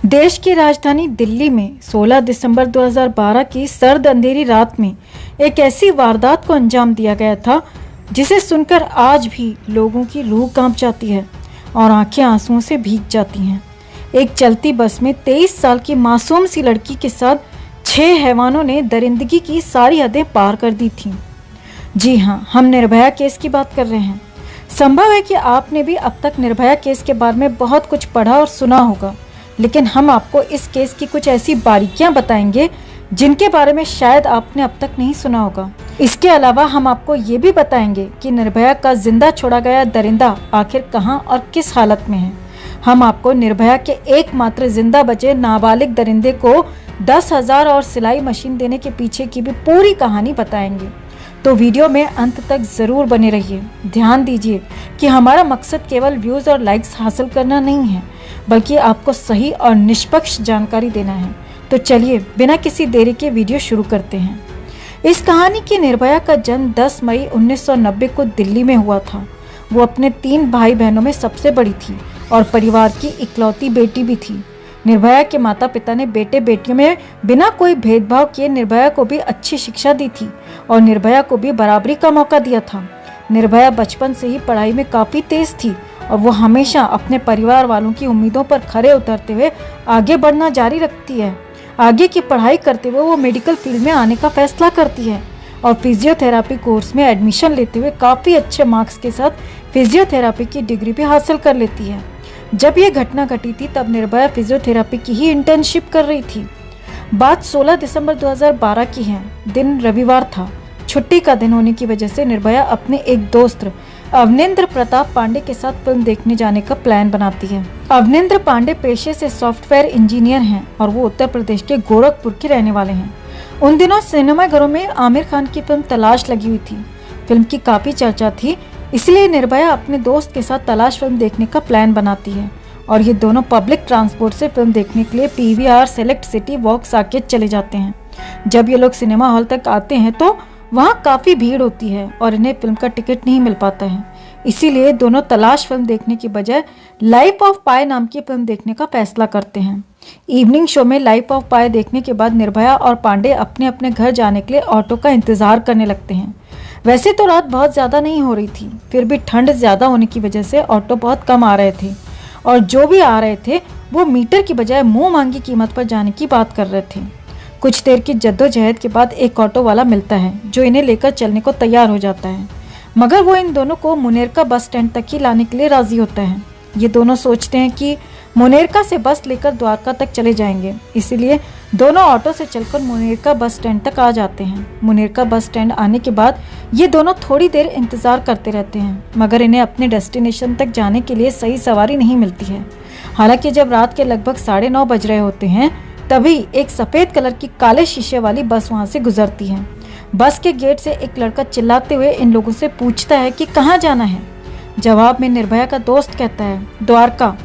देश की राजधानी दिल्ली में 16 दिसंबर 2012 की सर्द अंधेरी रात में एक ऐसी वारदात को अंजाम दिया गया था जिसे सुनकर आज भी लोगों की रूह कांप जाती है और आंखें आंसुओं से भीग जाती हैं। एक चलती बस में 23 साल की मासूम सी लड़की के साथ 6 हैवानों ने दरिंदगी की सारी हदें पार कर दी थीं। जी हाँ, हम निर्भया केस की बात कर रहे हैं। संभव है कि आपने भी अब तक निर्भया केस के बारे में बहुत कुछ पढ़ा और सुना होगा, लेकिन हम आपको इस केस की कुछ ऐसी बारीकियां बताएंगे जिनके बारे में शायद आपने अब तक नहीं सुना होगा। इसके अलावा हम आपको ये भी बताएंगे कि निर्भया का जिंदा छोड़ा गया दरिंदा आखिर कहां और किस हालत में है। हम आपको निर्भया के एकमात्र जिंदा बचे नाबालिग दरिंदे को 10,000 और सिलाई मशीन देने के पीछे की भी पूरी कहानी बताएंगे। तो वीडियो में अंत तक ज़रूर बने रहिए। ध्यान दीजिए कि हमारा मकसद केवल व्यूज़ और लाइक्स हासिल करना नहीं है, बल्कि आपको सही और निष्पक्ष जानकारी देना है। तो चलिए बिना किसी देरी के वीडियो शुरू करते हैं। इस कहानी की निर्भया का जन्म 10 मई 1990 को दिल्ली में हुआ था। वो अपने 3 भाई बहनों में सबसे बड़ी थी और परिवार की इकलौती बेटी भी थी। निर्भया के माता पिता ने बेटे बेटियों में बिना कोई भेदभाव किए निर्भया को भी अच्छी शिक्षा दी थी और निर्भया को भी बराबरी का मौका दिया था। निर्भया बचपन से ही पढ़ाई में काफ़ी तेज थी और वो हमेशा अपने परिवार वालों की उम्मीदों पर खरे उतरते हुए आगे बढ़ना जारी रखती है। आगे की पढ़ाई करते हुए वो मेडिकल फील्ड में आने का फैसला करती है और फिजियोथेरापी कोर्स में एडमिशन लेते हुए काफ़ी अच्छे मार्क्स के साथ फिजियोथेरापी की डिग्री भी हासिल कर लेती है। जब ये घटना घटी थी तब निर्भया फिजियोथेरापी की ही इंटर्नशिप कर रही थी। बात 16 दिसंबर 2012 की है। दिन रविवार था। छुट्टी का दिन होने की वजह से निर्भया अपने एक दोस्त अवनिंद्र प्रताप पांडे के साथ फिल्म देखने जाने का प्लान बनाती है। अवनिंद्र पांडे पेशे से सॉफ्टवेयर इंजीनियर हैं और वो उत्तर प्रदेश के गोरखपुर के रहने वाले हैं। उन दिनों सिनेमाघरों में आमिर खान की फिल्म तलाश लगी हुई थी। फिल्म की काफ़ी चर्चा थी, इसलिए निर्भया अपने दोस्त के साथ तलाश फिल्म देखने का प्लान बनाती है और ये दोनों पब्लिक ट्रांसपोर्ट से फिल्म देखने के लिए PVR select city walk Saket चले जाते हैं। जब ये लोग सिनेमा हॉल तक आते हैं तो वहाँ काफ़ी भीड़ होती है और इन्हें फिल्म का टिकट नहीं मिल पाता है। इसीलिए दोनों तलाश फिल्म देखने की बजाय लाइफ ऑफ पाई नाम की फिल्म देखने का फैसला करते हैं। इवनिंग शो में लाइफ ऑफ पाई देखने के बाद निर्भया और पांडे अपने अपने घर जाने के लिए ऑटो का इंतजार करने लगते हैं। वैसे तो रात बहुत ज़्यादा नहीं हो रही थी, फिर भी ठंड ज़्यादा होने की वजह से ऑटो बहुत कम आ रहे थे और जो भी आ रहे थे वो मीटर की बजाय मुंह मांगी कीमत पर जाने की बात कर रहे थे। कुछ देर की जद्दोजहद के बाद एक ऑटो वाला मिलता है जो इन्हें लेकर चलने को तैयार हो जाता है, मगर वो इन दोनों को मुनेरका बस स्टैंड तक ही लाने के लिए राजी होता है। ये दोनों सोचते हैं कि मुनेरका से बस लेकर द्वारका तक चले जाएंगे, इसीलिए दोनों ऑटो से चलकर मुनेरका बस स्टैंड तक आ जाते हैं। मुनेरका बस स्टैंड आने के बाद ये दोनों थोड़ी देर इंतज़ार करते रहते हैं, मगर इन्हें अपने डेस्टिनेशन तक जाने के लिए सही सवारी नहीं मिलती है। हालांकि जब रात के लगभग 9:30 बज रहे होते हैं तभी एक सफ़ेद कलर की काले शीशे वाली बस वहाँ से गुजरती है। बस के गेट से एक लड़का चिल्लाते हुए इन लोगों से पूछता है कि कहाँ जाना है। जवाब में निर्भया का दोस्त कहता है द्वारका।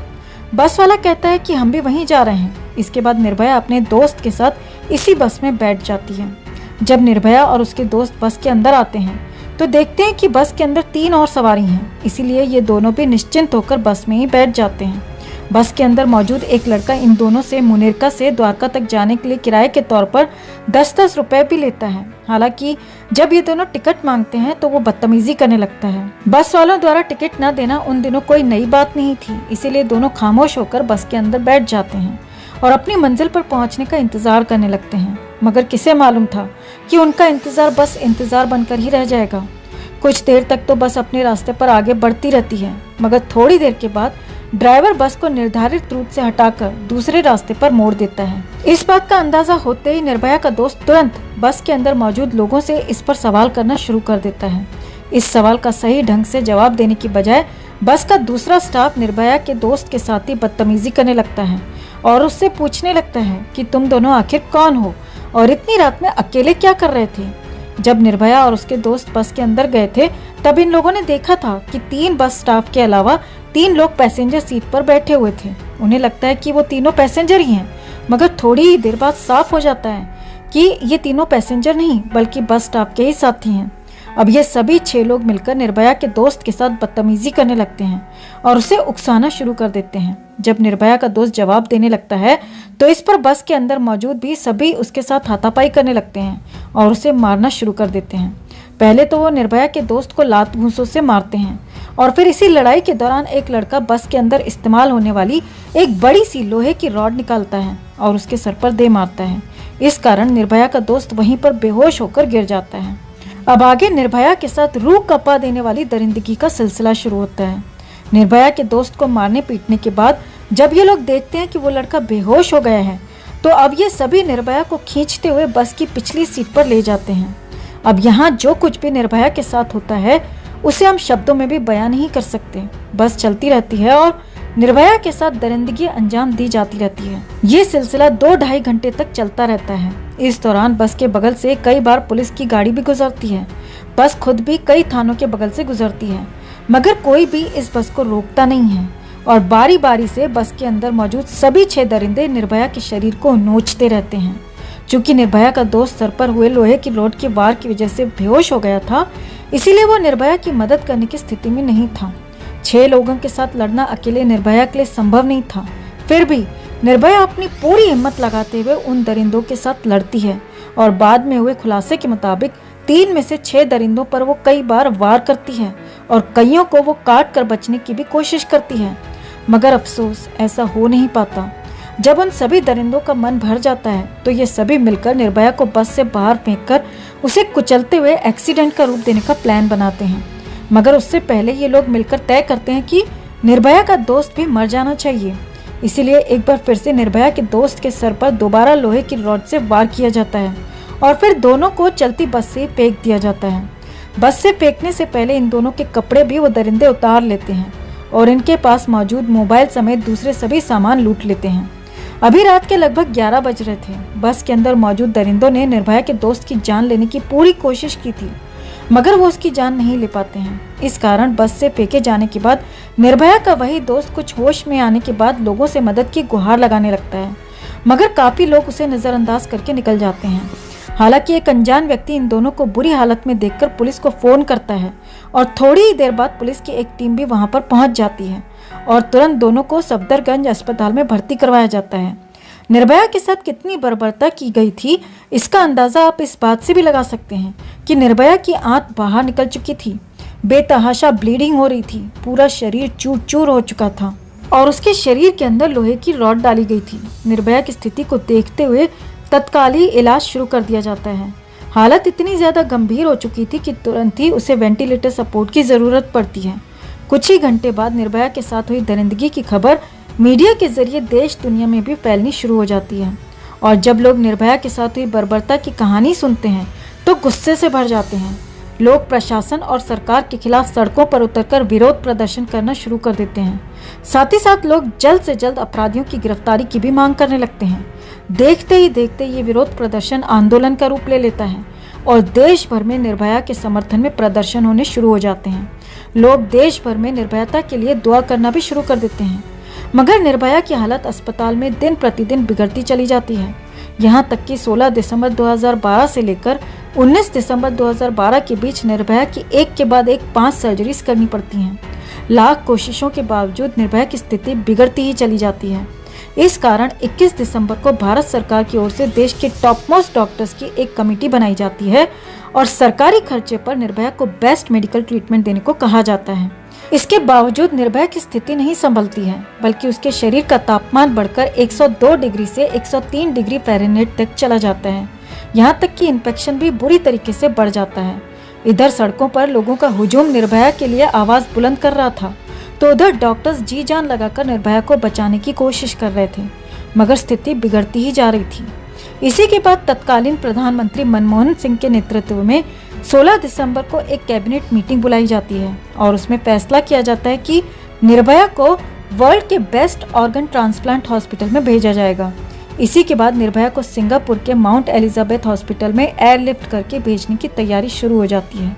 बस वाला कहता है कि हम भी वहीं जा रहे हैं। इसके बाद निर्भया अपने दोस्त के साथ इसी बस में बैठ जाती है। जब निर्भया और उसके दोस्त बस के अंदर आते हैं तो देखते हैं कि बस के अंदर 3 और सवारी हैं, इसीलिए ये दोनों भी निश्चिंत होकर बस में ही बैठ जाते हैं। बस के अंदर मौजूद एक लड़का इन दोनों से मुनेरका से द्वारका तक जाने के लिए किराए के तौर पर 10-10 रुपए भी लेता है। हालांकि जब ये दोनों टिकट मांगते हैं तो वो बदतमीजी करने लगता है। बस वालों द्वारा टिकट न देना उन दिनों कोई नई बात नहीं थी, इसीलिए दोनों खामोश होकर बस के अंदर बैठ जाते हैं और अपनी मंजिल पर पहुंचने का इंतजार करने लगते हैं। मगर किसे मालूम था कि उनका इंतजार बस इंतजार बनकर ही रह जाएगा। कुछ देर तक तो बस अपने रास्ते पर आगे बढ़ती रहती है, मगर थोड़ी देर के बाद ड्राइवर बस को निर्धारित रूट से हटाकर दूसरे रास्ते पर मोड़ देता है। इस बात का अंदाजा होते ही निर्भया का दोस्त तुरंत बस के अंदर मौजूद लोगों से इस पर सवाल करना शुरू कर देता है। इस सवाल का सही ढंग से जवाब देने की बजाय बस का दूसरा स्टाफ निर्भया के दोस्त के साथ ही बदतमीजी करने लगता है और उससे पूछने लगता है कि तुम दोनों आखिर कौन हो और इतनी रात में अकेले क्या कर रहे थे। जब निर्भया और उसके दोस्त बस के अंदर गए थे तब इन लोगों ने देखा था कि 3 बस स्टाफ के अलावा 3 लोग पैसेंजर सीट पर बैठे हुए थे। उन्हें लगता है कि वो तीनों पैसेंजर ही हैं, मगर थोड़ी ही देर बाद साफ हो जाता है कि ये तीनों पैसेंजर नहीं बल्कि बस स्टाफ के ही साथी हैं। अब ये सभी 6 लोग मिलकर निर्भया के दोस्त के साथ बदतमीजी करने लगते हैं और उसे उकसाना शुरू कर देते हैं। जब निर्भया का दोस्त जवाब देने लगता है तो इस पर बस के अंदर मौजूद भी सभी उसके साथ हाथापाई करने लगते हैं और उसे मारना शुरू कर देते हैं। पहले तो वो निर्भया के दोस्त को लात घूंसों से मारते हैं और फिर इसी लड़ाई के दौरान एक लड़का बस के अंदर इस्तेमाल होने वाली एक बड़ी सी लोहे की रॉड निकालता है और उसके सर पर दे मारता है। इस कारण निर्भया का दोस्त वहीं पर बेहोश होकर गिर जाता है। अब आगे निर्भया के साथ रूह कपा देने वाली दरिंदगी का सिलसिला शुरू होता है। निर्भया के दोस्त को मारने पीटने के बाद जब ये लोग देखते हैं कि वो लड़का बेहोश हो गया है तो अब ये सभी निर्भया को खींचते हुए बस की पिछली सीट पर ले जाते हैं। अब यहाँ जो कुछ भी निर्भया के साथ होता है उसे हम शब्दों में भी बयान नहीं कर सकते। बस चलती रहती है और निर्भया के साथ दरिंदगी अंजाम दी जाती रहती है। ये सिलसिला 2-2.5 घंटे तक चलता रहता है। इस दौरान बस के बगल से कई बार पुलिस की गाड़ी भी गुजरती है। बस खुद भी कई थानों के बगल से गुजरती है, मगर कोई भी इस बस को रोकता नहीं है और बारी बारी से बस के अंदर मौजूद सभी 6 दरिंदे निर्भया के शरीर को नोचते रहते हैं। चूंकि निर्भया का दोस्त सर पर हुए लोहे की रॉड के वार की वजह से बेहोश हो गया था, इसीलिए वो निर्भया की मदद करने की स्थिति में नहीं था। 6 लोगों के साथ लड़ना अकेले निर्भया के लिए संभव नहीं था। फिर भी निर्भया अपनी पूरी हिम्मत लगाते हुए उन दरिंदों के साथ लड़ती है और बाद में हुए खुलासे के मुताबिक 3 में से 6 दरिंदों पर वो कई बार वार करती है और कईयों को वो काट कर बचने की भी कोशिश करती है, मगर अफसोस ऐसा हो नहीं पाता। जब उन सभी दरिंदों का मन भर जाता है तो ये सभी मिलकर निर्भया को बस से बाहर फेंककर उसे कुचलते हुए एक्सीडेंट का रूप देने का प्लान बनाते हैं। मगर उससे पहले ये लोग मिलकर तय करते हैं कि निर्भया का दोस्त भी मर जाना चाहिए। इसीलिए एक बार फिर से निर्भया के दोस्त के सर पर दोबारा लोहे की रॉड से वार किया जाता है और फिर दोनों को चलती बस से फेंक दिया जाता है। बस से फेंकने से पहले इन दोनों के कपड़े भी वो दरिंदे उतार लेते हैं और इनके पास मौजूद मोबाइल समेत दूसरे सभी सामान लूट लेते हैं। अभी रात के लगभग 11 बज रहे थे। बस के अंदर मौजूद दरिंदों ने निर्भया के दोस्त की जान लेने की पूरी कोशिश की थी, मगर वो उसकी जान नहीं ले पाते हैं। इस कारण बस से फेंके जाने के बाद निर्भया का वही दोस्त कुछ होश में आने के बाद लोगों से मदद की गुहार लगाने लगता है, मगर काफी लोग उसे नजरअंदाज करके निकल जाते हैं। हालांकि एक अनजान व्यक्ति इन दोनों को बुरी हालत में देखकर पुलिस को फोन करता है और थोड़ी ही देर बाद पुलिस की एक टीम भी वहां पर पहुंच जाती है और तुरंत दोनों को सफदरगंज अस्पताल में भर्ती करवाया जाता है। निर्भया के साथ कितनी बर्बरता की गई थी इसका अंदाजा आप इस बात से भी लगा सकते हैं कि निर्भया की आंत बाहर निकल चुकी थी, बेतहाशा ब्लीडिंग हो रही थी, पूरा शरीर चूर चूर हो चुका था और उसके शरीर के अंदर लोहे की रॉड डाली गई थी। निर्भया की स्थिति को देखते हुए तत्कालीन इलाज शुरू कर दिया जाता है। हालत इतनी ज्यादा गंभीर हो चुकी थी कि तुरंत ही उसे वेंटिलेटर सपोर्ट की जरूरत पड़ती है। कुछ ही घंटे बाद निर्भया के साथ हुई दरिंदगी की खबर मीडिया के जरिए देश दुनिया में भी फैलनी शुरू हो जाती है और जब लोग निर्भया के साथ हुई बर्बरता की कहानी सुनते हैं तो गुस्से से भर जाते हैं। लोग प्रशासन और सरकार के खिलाफ सड़कों पर उतरकर विरोध प्रदर्शन करना शुरू कर देते हैं। साथ ही साथ लोग जल्द से जल्द अपराधियों की गिरफ्तारी की भी मांग करने लगते हैं। देखते ही देखते ये विरोध प्रदर्शन आंदोलन का रूप ले लेता है और देश भर में निर्भया के समर्थन में प्रदर्शन होने शुरू हो जाते हैं। लोग देश भर में निर्भयता के लिए दुआ करना भी शुरू कर देते हैं, मगर निर्भया की हालत अस्पताल में दिन प्रतिदिन बिगड़ती चली जाती है। यहाँ तक कि 16 दिसंबर 2012 से लेकर 19 दिसंबर 2012 के बीच निर्भया की एक के बाद एक 5 सर्जरीज करनी पड़ती हैं। लाख कोशिशों के बावजूद निर्भया की स्थिति बिगड़ती ही चली जाती है। इस कारण 21 दिसंबर को भारत सरकार की ओर से देश के टॉप मोस्ट डॉक्टर्स की एक कमेटी बनाई जाती है और सरकारी खर्चे पर निर्भया को बेस्ट मेडिकल ट्रीटमेंट देने को कहा जाता है। इसके बावजूद निर्भया की स्थिति नहीं संभलती है, बल्कि उसके शरीर का तापमान बढ़कर 102 डिग्री से 103 डिग्री फ़ारेनहाइट तक चला जाता है। यहाँ तक कि इन्फेक्शन भी बुरी तरीके से बढ़ जाता है। इधर सड़कों पर लोगों का हुजूम निर्भया के लिए आवाज बुलंद कर रहा था, तो उधर डॉक्टर्स जी जान लगाकर निर्भया को बचाने की कोशिश कर रहे थे, मगर स्थिति बिगड़ती ही जा रही थी। इसी के बाद तत्कालीन प्रधानमंत्री मनमोहन सिंह के नेतृत्व में 16 दिसंबर को एक कैबिनेट मीटिंग बुलाई जाती है और उसमें फैसला किया जाता है कि निर्भया को वर्ल्ड के बेस्ट ऑर्गन ट्रांसप्लांट हॉस्पिटल में भेजा जाएगा। इसी के बाद निर्भया को सिंगापुर के माउंट एलिजाबेथ हॉस्पिटल में एयरलिफ्ट करके भेजने की तैयारी शुरू हो जाती है।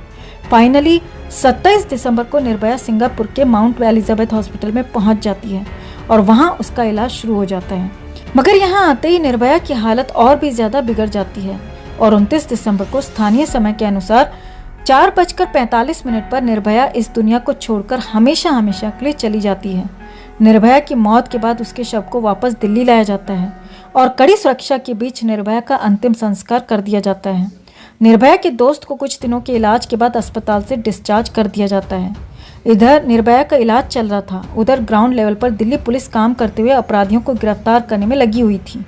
फाइनली 27 दिसंबर को निर्भया सिंगापुर के माउंट एलिजाबेथ हॉस्पिटल में पहुंच जाती है और वहां उसका इलाज शुरू हो जाता है। मगर यहां आते ही निर्भया की हालत और भी ज्यादा बिगड़ जाती है और 29 दिसंबर को स्थानीय समय के अनुसार 4:45 पर निर्भया इस दुनिया को छोड़कर हमेशा हमेशा के लिए चली जाती है। निर्भया की मौत के बाद उसके शव को वापस दिल्ली लाया जाता है और कड़ी सुरक्षा के बीच निर्भया का अंतिम संस्कार कर दिया जाता है। निर्भया के दोस्त को कुछ दिनों के इलाज के बाद अस्पताल से डिस्चार्ज कर दिया जाता है। इधर निर्भया का इलाज चल रहा था, उधर ग्राउंड लेवल पर दिल्ली पुलिस काम करते हुए अपराधियों को गिरफ्तार करने में लगी हुई थी।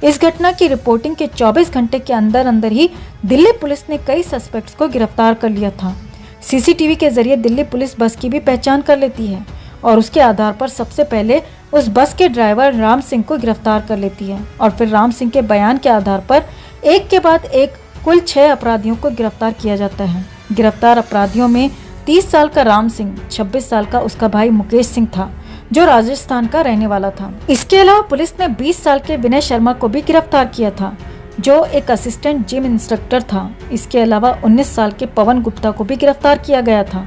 इस घटना की रिपोर्टिंग के 24 घंटे के अंदर अंदर ही दिल्ली पुलिस ने कई सस्पेक्ट्स को गिरफ्तार कर लिया था। सीसीटीवी के जरिए दिल्ली पुलिस बस की भी पहचान कर लेती है और उसके आधार पर सबसे पहले उस बस के ड्राइवर राम सिंह को गिरफ्तार कर लेती है और फिर राम सिंह के बयान के आधार पर एक के बाद एक कुल 6 अपराधियों को गिरफ्तार किया जाता है। गिरफ्तार अपराधियों में 30 साल का राम सिंह, 26 साल का उसका भाई मुकेश सिंह था जो राजस्थान का रहने वाला था। इसके अलावा पुलिस ने 20 साल के विनय शर्मा को भी गिरफ्तार किया था जो एक असिस्टेंट जिम इंस्ट्रक्टर था। इसके अलावा 19 साल के पवन गुप्ता को भी गिरफ्तार किया गया था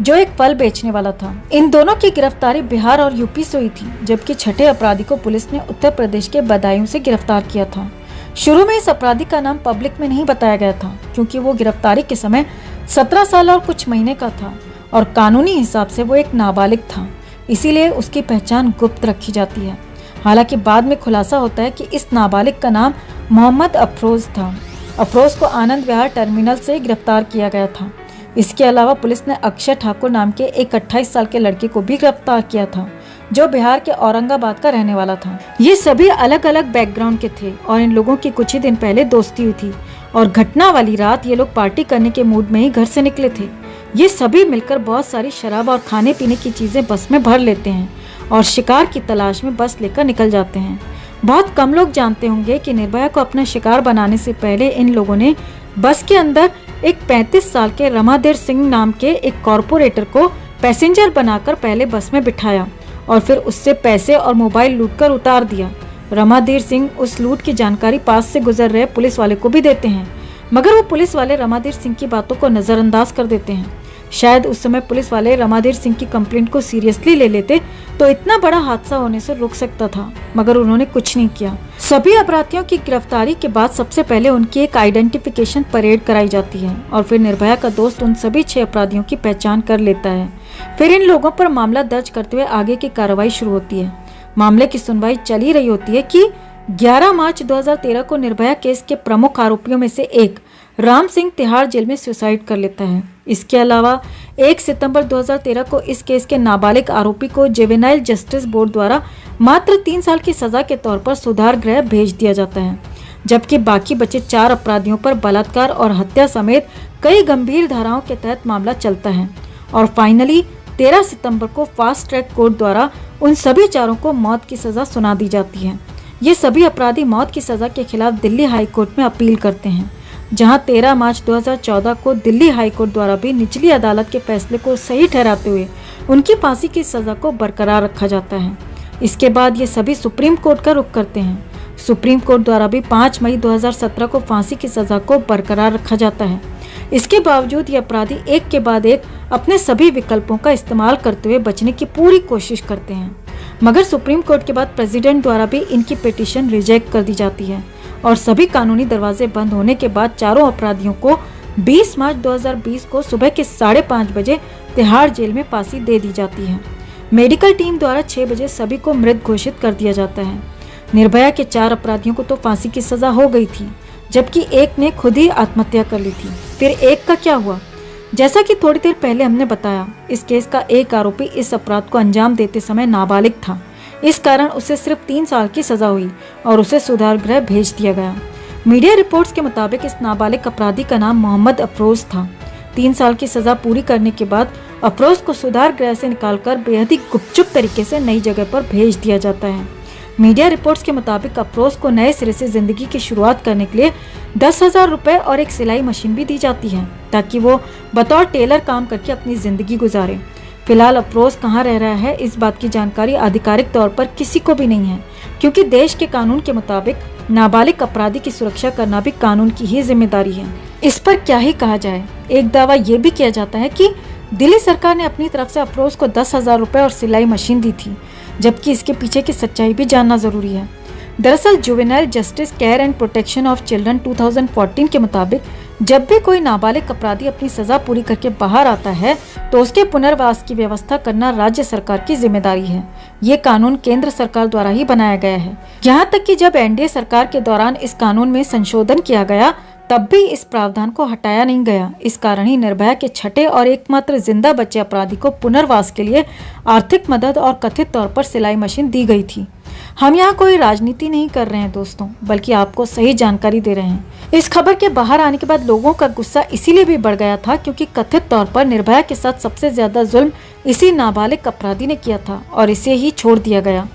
जो एक फल बेचने वाला था। इन दोनों की गिरफ्तारी बिहार और यूपी से हुई थी, जबकि छठे अपराधी को पुलिस ने उत्तर प्रदेश के बदायूं से गिरफ्तार किया था। शुरू में इस अपराधी का नाम पब्लिक में नहीं बताया गया था क्योंकि वो गिरफ्तारी के समय 17 साल और कुछ महीने का था और कानूनी हिसाब से वो एक नाबालिग था, इसीलिए उसकी पहचान गुप्त रखी जाती है। हालांकि बाद में खुलासा होता है कि इस नाबालिग का नाम मोहम्मद अफरोज था। अफरोज को आनंद विहार टर्मिनल से गिरफ्तार किया गया था। इसके अलावा पुलिस ने अक्षय ठाकुर नाम के एक 28 साल के लड़के को भी गिरफ्तार किया था जो बिहार के औरंगाबाद का रहने वाला था। ये सभी अलग अलग बैकग्राउंड के थे और इन लोगों की कुछ ही दिन पहले दोस्ती हुई थी और घटना वाली रात ये लोग पार्टी करने के मूड में ही घर से निकले थे। ये सभी मिलकर बहुत सारी शराब और खाने पीने की चीजें बस में भर लेते हैं और शिकार की तलाश में बस लेकर निकल जाते हैं। बहुत कम लोग जानते होंगे कि निर्भया को अपना शिकार बनाने से पहले इन लोगों ने बस के अंदर एक 35 साल के रमादेव सिंह नाम के एक कॉर्पोरेटर को पैसेंजर बनाकर पहले बस में बिठाया और फिर उससे पैसे और मोबाइल लूटकर उतार दिया। रमादेव सिंह उस लूट की जानकारी पास से गुजर रहे पुलिस वाले को भी देते हैं, मगर वो पुलिस वाले रमादेव सिंह की बातों को नजरअंदाज कर देते हैं। शायद उस समय पुलिस वाले रमादेव सिंह की कंप्लेंट को सीरियसली ले लेते तो इतना बड़ा हादसा होने से रुक सकता था, मगर उन्होंने कुछ नहीं किया। सभी अपराधियों की गिरफ्तारी के बाद सबसे पहले उनकी एक आइडेंटिफिकेशन परेड कराई जाती है और फिर निर्भया का दोस्त उन सभी 6 अपराधियों की पहचान कर लेता है। फिर इन लोगों पर मामला दर्ज करते हुए आगे की कार्रवाई शुरू होती है। मामले की सुनवाई चली रही होती है कि 11 मार्च 2013 को निर्भया केस के प्रमुख आरोपियों में से एक राम सिंह तिहाड़ जेल में सुसाइड कर लेता है। इसके अलावा 1 सितंबर 2013 को इस केस के नाबालिग आरोपी को जुवेनाइल जस्टिस बोर्ड द्वारा मात्र 3 साल की सजा के तौर पर सुधार गृह भेज दिया जाता है, जबकि बाकी बचे 4 अपराधियों पर बलात्कार और हत्या समेत कई गंभीर धाराओं के तहत मामला चलता है और फाइनली 13 सितंबर को फास्ट ट्रैक कोर्ट द्वारा उन सभी चारों को मौत की सजा सुना दी जाती है। ये सभी अपराधी मौत की सजा के खिलाफ दिल्ली हाई कोर्ट में अपील करते हैं, जहां 13 मार्च 2014 को दिल्ली हाई कोर्ट द्वारा भी निचली अदालत के फैसले को सही ठहराते हुए उनकी फांसी की सजा को बरकरार रखा जाता है। इसके बाद ये सभी सुप्रीम कोर्ट का रुख करते हैं। सुप्रीम कोर्ट द्वारा भी 5 मई 2017 को फांसी की सजा को बरकरार रखा जाता है। इसके बावजूद ये अपराधी एक के बाद एक अपने सभी विकल्पों का इस्तेमाल करते हुए बचने की पूरी कोशिश करते हैं, मगर सुप्रीम कोर्ट के बाद प्रेसिडेंट द्वारा भी इनकी पिटीशन रिजेक्ट कर दी जाती है और सभी कानूनी दरवाजे बंद होने के बाद चारों अपराधियों को 20 मार्च 2020 को सुबह के 5:30 बजे तिहाड़ जेल में फांसी दे दी जाती है। मेडिकल टीम द्वारा 6 बजे सभी को मृत घोषित कर दिया जाता है। निर्भया के 4 अपराधियों को तो फांसी की सजा हो गई थी, जबकि एक ने खुद ही आत्महत्या कर ली थी। फिर एक का क्या हुआ? जैसा कि थोड़ी देर पहले हमने बताया, इस केस का एक आरोपी इस अपराध को अंजाम देते समय नाबालिग था। इस कारण उसे सिर्फ 3 साल की सजा हुई और उसे सुधार गृह भेज दिया गया। मीडिया रिपोर्ट्स के मुताबिक इस नाबालिग अपराधी का नाम मोहम्मद अफरोज था। 3 साल की सजा पूरी करने के बाद अफरोज को सुधार गृह से निकालकर बेहद ही गुपचुप तरीके से नई जगह पर भेज दिया जाता है। मीडिया रिपोर्ट्स के मुताबिक अफरोज को नए सिरे से जिंदगी की शुरुआत करने के लिए 10,000 रुपए और एक सिलाई मशीन भी दी जाती है ताकि वो बतौर टेलर काम करके अपनी जिंदगी गुजारे। फिलहाल अफरोज कहाँ रह रहा है, इस बात की जानकारी आधिकारिक तौर पर किसी को भी नहीं है, क्योंकि देश के कानून के मुताबिक नाबालिग अपराधी की सुरक्षा करना भी कानून की ही जिम्मेदारी है। इस पर क्या ही कहा जाए। एक दावा ये भी किया जाता है कि दिल्ली सरकार ने अपनी तरफ से अफरोज को 10,000 रुपए और सिलाई मशीन दी थी, जबकि इसके पीछे की सच्चाई भी जानना जरूरी है। दरअसल juvenile justice care and protection of children 2014 के मुताबिक जब भी कोई नाबालिग अपराधी अपनी सजा पूरी करके बाहर आता है तो उसके पुनर्वास की व्यवस्था करना राज्य सरकार की जिम्मेदारी है। ये कानून केंद्र सरकार द्वारा ही बनाया गया है। यहाँ तक कि जब एनडीए सरकार के दौरान इस कानून में संशोधन किया गया तब भी इस प्रावधान को हटाया नहीं गया। इस कारण ही निर्भया के छठे और एकमात्र जिंदा बचे अपराधी को पुनर्वास के लिए आर्थिक मदद और कथित तौर पर सिलाई मशीन दी गई थी। हम यहाँ कोई राजनीति नहीं कर रहे हैं दोस्तों, बल्कि आपको सही जानकारी दे रहे हैं। इस खबर के बाहर आने के बाद लोगों का गुस्सा इसीलिए भी बढ़ गया था क्योंकि कथित तौर पर निर्भया के साथ सबसे ज्यादा जुल्म इसी नाबालिग अपराधी ने किया था और इसे ही छोड़ दिया गया।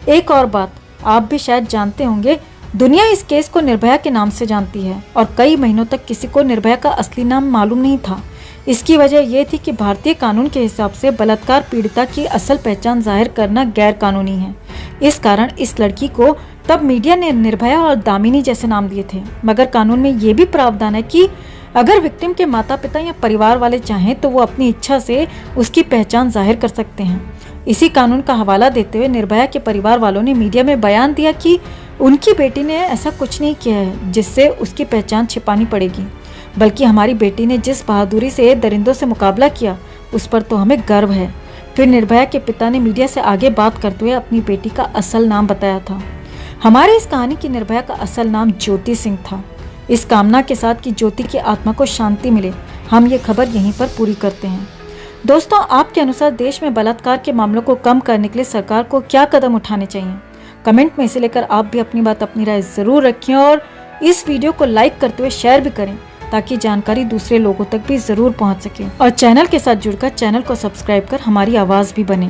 एक और बात आप भी शायद जानते होंगे, दुनिया इस केस को निर्भया के नाम से जानती है और कई महीनों तक किसी को निर्भया का असली नाम मालूम नहीं था। इसकी वजह यह थी कि भारतीय कानून के हिसाब से बलात्कार पीड़िता की असल पहचान जाहिर करना गैर कानूनी है। इस कारण इस लड़की को तब मीडिया ने निर्भया और दामिनी जैसे नाम दिए थे। मगर कानून में ये भी प्रावधान है कि अगर विक्टिम के माता पिता या परिवार वाले चाहें तो वो अपनी इच्छा से उसकी पहचान जाहिर कर सकते हैं। इसी कानून का हवाला देते हुए निर्भया के परिवार वालों ने मीडिया में बयान दिया कि उनकी बेटी ने ऐसा कुछ नहीं किया है जिससे उसकी पहचान छिपानी पड़ेगी, बल्कि हमारी बेटी ने जिस बहादुरी से दरिंदों से मुकाबला किया उस पर तो हमें गर्व है। फिर निर्भया के पिता ने मीडिया से आगे बात करते हुए अपनी बेटी का असल नाम बताया था। हमारी इस कहानी की निर्भया का असल नाम ज्योति सिंह था। इस कामना के साथ कि ज्योति की आत्मा को शांति मिले, हम ये खबर यहीं पर पूरी करते हैं। दोस्तों, आपके अनुसार देश में बलात्कार के मामलों को कम करने के लिए सरकार को क्या कदम उठाने चाहिए? कमेंट में इसे लेकर आप भी अपनी बात, अपनी राय जरूर रखें और इस वीडियो को लाइक करते हुए शेयर भी करें ताकि जानकारी दूसरे लोगों तक भी जरूर पहुंच सके। और चैनल के साथ जुड़कर चैनल को सब्सक्राइब कर हमारी आवाज भी बने।